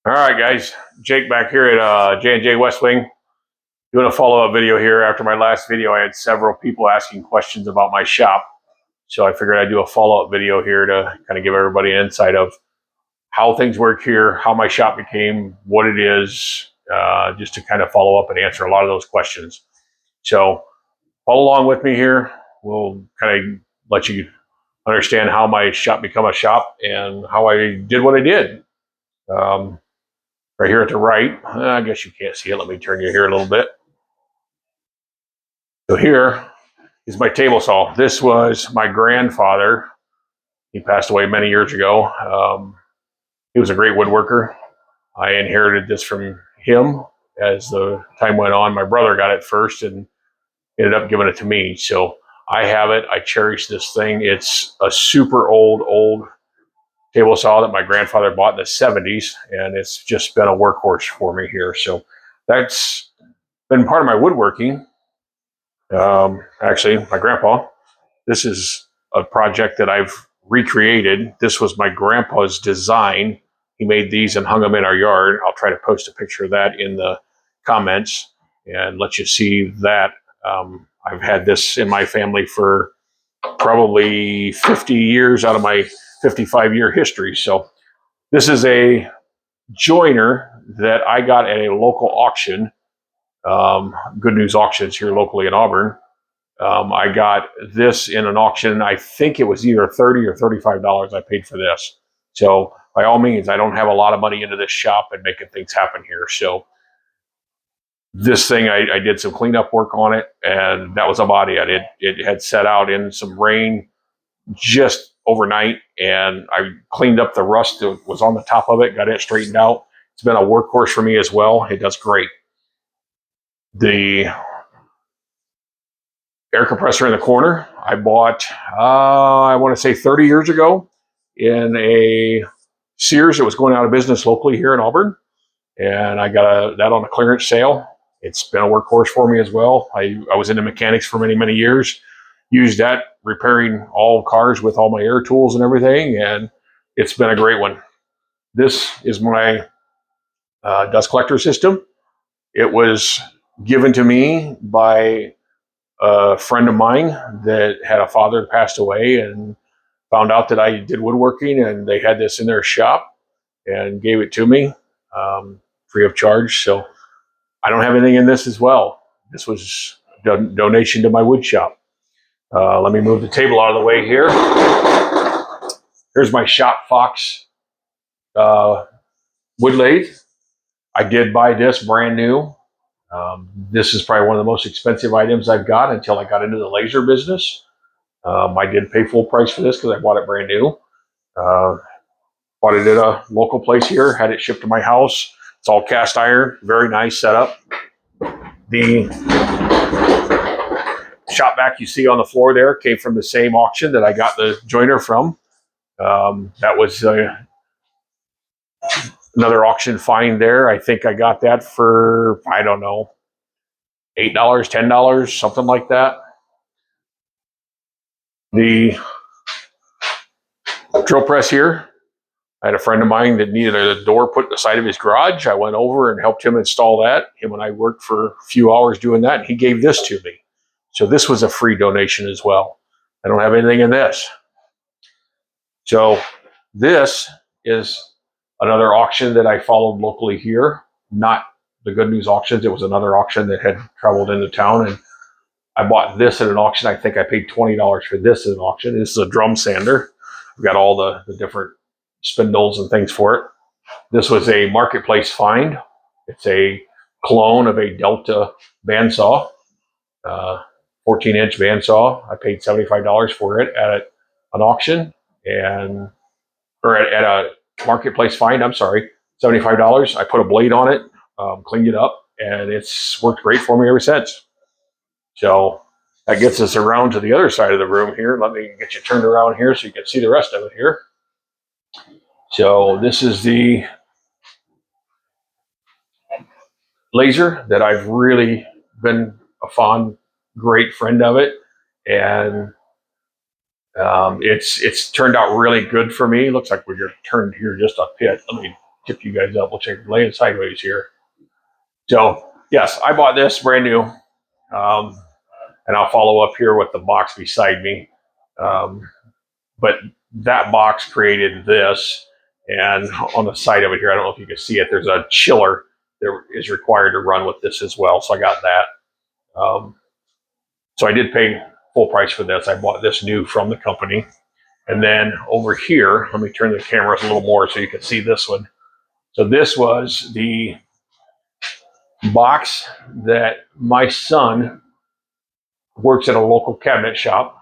All right, guys. Jake back here at j&j West Wing. Doing a follow-up video here. After my last video, I had several people asking questions about my shop. So I figured I'd do a follow-up video here to kind of give everybody an insight of how things work here, how my shop became what it is, just to kind of follow up and answer a lot of those questions. So follow along with me here. We'll kind of let you understand how my shop became a shop and how I did what I did. Right here at the right, I guess you can't see it. Let me turn you here a little bit. So here is my table saw. This was my grandfather. He passed away many years ago. He was a great woodworker. I inherited this from him. As the time went on, my brother got it first and ended up giving it to me. So I have it. I cherish this thing. It's a super old table saw that my grandfather bought in the 70s, and it's just been a workhorse for me here. So that's been part of my woodworking. Actually, my grandpa, this is a project that I've recreated. This was my grandpa's design. He made these and hung them in our yard. I'll try to post a picture of that in the comments and let you see that. I've had this in my family for probably 50 years out of my 55-year history. So this is a joiner that I got at a local auction. Good News Auctions here locally in Auburn. I got this in an auction. I think it was either $30 or $35 I paid for this. So by all means, I don't have a lot of money into this shop and making things happen here. So this thing, I did some cleanup work on it, and that was about it. It had set out in some rain just overnight, and I cleaned up the rust that was on the top of it, got it straightened out. It's been a workhorse for me as well. It does great. The air compressor in the corner, I bought, I want to say 30 years ago in a Sears that was going out of business locally here in Auburn. And I got that on a clearance sale. It's been a workhorse for me as well. I was into mechanics for many years. Used that repairing all cars with all my air tools and everything, and it's been a great one. This is my dust collector system. It was given to me by a friend of mine that had a father that passed away and found out that I did woodworking, and they had this in their shop and gave it to me free of charge. So I don't have anything in this as well. This was a donation to my wood shop. Let me move the table out of the way here. Here's my Shop Fox wood lathe. I did buy this brand new. This is probably one of the most expensive items I've got until I got into the laser business. I did pay full price for this because I bought it brand new. Bought it at a local place here, had it shipped to my house. It's all cast iron, very nice setup. The shop vac you see on the floor there came from the same auction that I got the joiner from. That was another auction find there. I think I got that for, I don't know, $8, $10, something like that. The drill press here, I had a friend of mine that needed a door put in the side of his garage. I went over and helped him install that. Him and I worked for a few hours doing that, and he gave this to me. So this was a free donation as well. I don't have anything in this. So this is another auction that I followed locally here, not the Good News Auctions. It was another auction that had traveled into town, and I bought this at an auction. I think I paid $20 for this at an auction. This is a drum sander. I've got all the different spindles and things for it. This was a marketplace find. It's a clone of a Delta bandsaw, 14-inch bandsaw. I paid $75 for it at an auction, or at a marketplace find. I'm sorry, $75. I put a blade on it, cleaned it up, and it's worked great for me ever since. So that gets us around to the other side of the room here. Let me get you turned around here so you can see the rest of it here. So this is the laser that I've really been a fond, great friend of it. And it's turned out really good for me. Looks like we're turned here just a bit. Let me tip you guys up. We'll check laying sideways here. So yes, I bought this brand new, and I'll follow up here with the box beside me. But that box created this, and on the side of it here, I don't know if you can see it, there's a chiller that is required to run with this as well. So I got that. So I did pay full price for this. I bought this new from the company. And then over here, let me turn the cameras a little more so you can see this one. So this was the box that my son works at a local cabinet shop.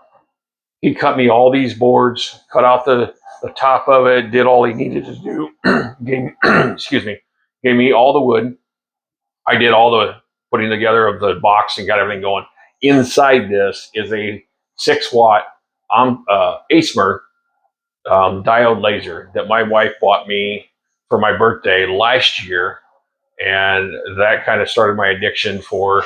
He cut me all these boards, cut out the top of it, did all he needed to do. Excuse me, gave me all the wood. I did all the putting together of the box and got everything going. Inside this is a 6-watt ASMR diode laser that my wife bought me for my birthday last year, and that kind of started my addiction for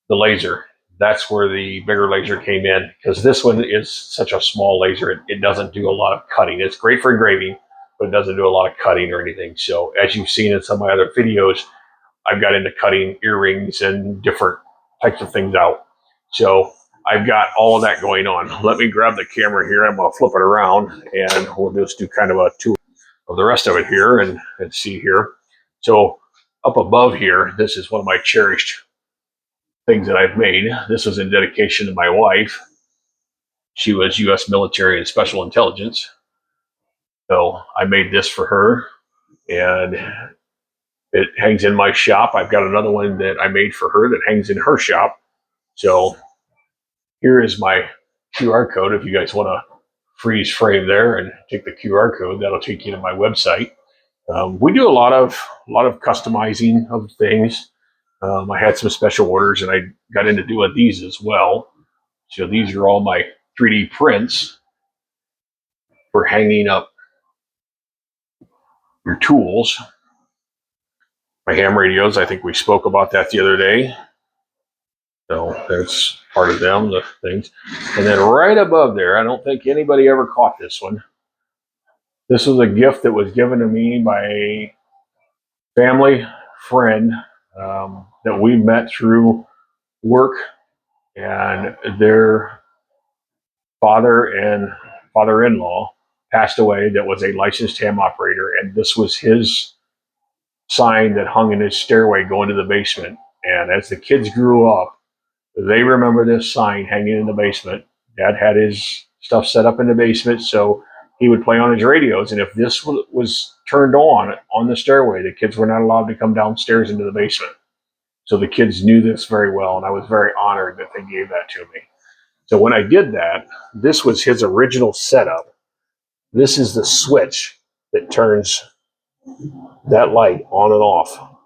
the laser. That's where the bigger laser came in, because this one is such a small laser. It doesn't do a lot of cutting. It's great for engraving, but it doesn't do a lot of cutting or anything. So as you've seen in some of my other videos, I've got into cutting earrings and different types of things out. So I've got all of that going on. Let me grab the camera here. I'm going to flip it around, and we'll just do kind of a tour of the rest of it here and see here. So up above here, this is one of my cherished things that I've made. This was in dedication to my wife. She was U.S. military and special intelligence. So I made this for her, and it hangs in my shop. I've got another one that I made for her that hangs in her shop. So here is my QR code. If you guys want to freeze frame there and take the QR code, that'll take you to my website. We do a lot of customizing of things. I had some special orders, and I got into doing these as well. So these are all my 3D prints for hanging up your tools. My ham radios, I think we spoke about that the other day. So that's part of them, the things. And then right above there, I don't think anybody ever caught this one. This was a gift that was given to me by a family friend that we met through work, and their father and father-in-law passed away that was a licensed ham operator, and this was his sign that hung in his stairway going to the basement. And as the kids grew up, they remember this sign hanging in the basement. Dad had his stuff set up in the basement, so he would play on his radios, and if this was turned on the stairway, the kids were not allowed to come downstairs into the basement. So the kids knew this very well, and I was very honored that they gave that to me. So when I did that, this was his original setup. This is the switch that turns that light on and off.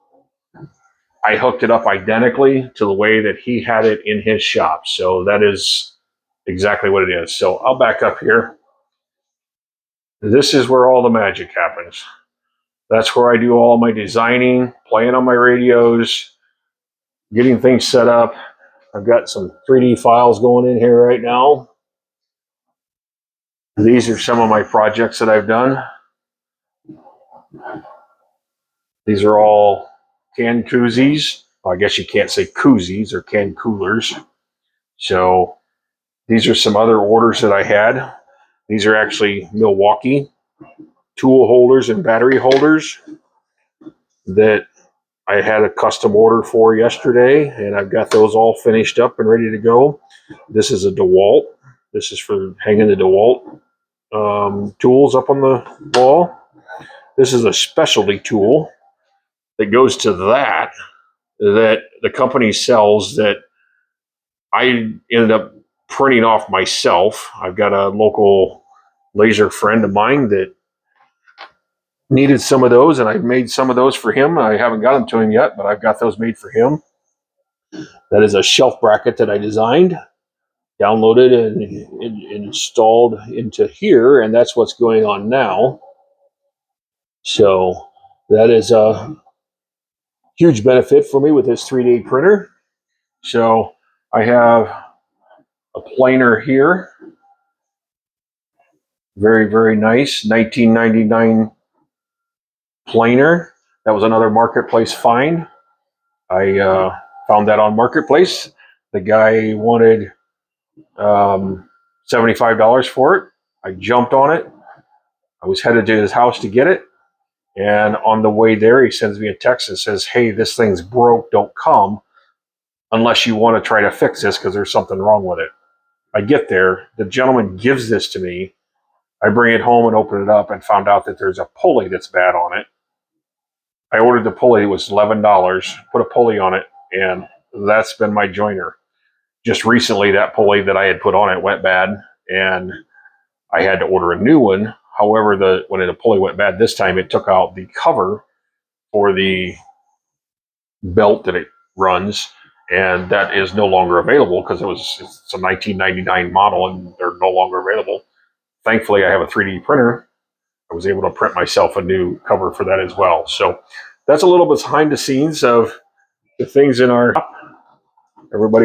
I hooked it up identically to the way that he had it in his shop. So that is exactly what it is. So I'll back up here. This is where all the magic happens. That's where I do all my designing, playing on my radios, getting things set up. I've got some 3D files going in here right now. These are some of my projects that I've done. These are all can koozies. Well, I guess you can't say koozies or can coolers. So these are some other orders that I had. These are actually Milwaukee tool holders and battery holders that I had a custom order for yesterday, and I've got those all finished up and ready to go. This is a DeWalt. This is for hanging the DeWalt tools up on the wall. This is a specialty tool that goes to that the company sells that I ended up printing off myself. I've got a local laser friend of mine that needed some of those, and I've made some of those for him. I haven't got them to him yet, but I've got those made for him. That is a shelf bracket that I designed, downloaded, and installed into here, and that's what's going on now. So that is a huge benefit for me with this 3D printer. So I have a planer here. Very, very nice, 1999 planer. That was another Marketplace find. I found that on Marketplace. The guy wanted $75 for it. I jumped on it. I was headed to his house to get it. And on the way there, he sends me a text that says, hey, this thing's broke. Don't come unless you want to try to fix this because there's something wrong with it. I get there. The gentleman gives this to me. I bring it home and open it up and found out that there's a pulley that's bad on it. I ordered the pulley. It was $11. Put a pulley on it, and that's been my joiner. Just recently, that pulley that I had put on it went bad, and I had to order a new one. However, when the pulley went bad this time, it took out the cover for the belt that it runs, and that is no longer available because it's a 1999 model and they're no longer available. Thankfully, I have a 3D printer. I was able to print myself a new cover for that as well. So that's a little bit behind the scenes of the things in our shop. Everybody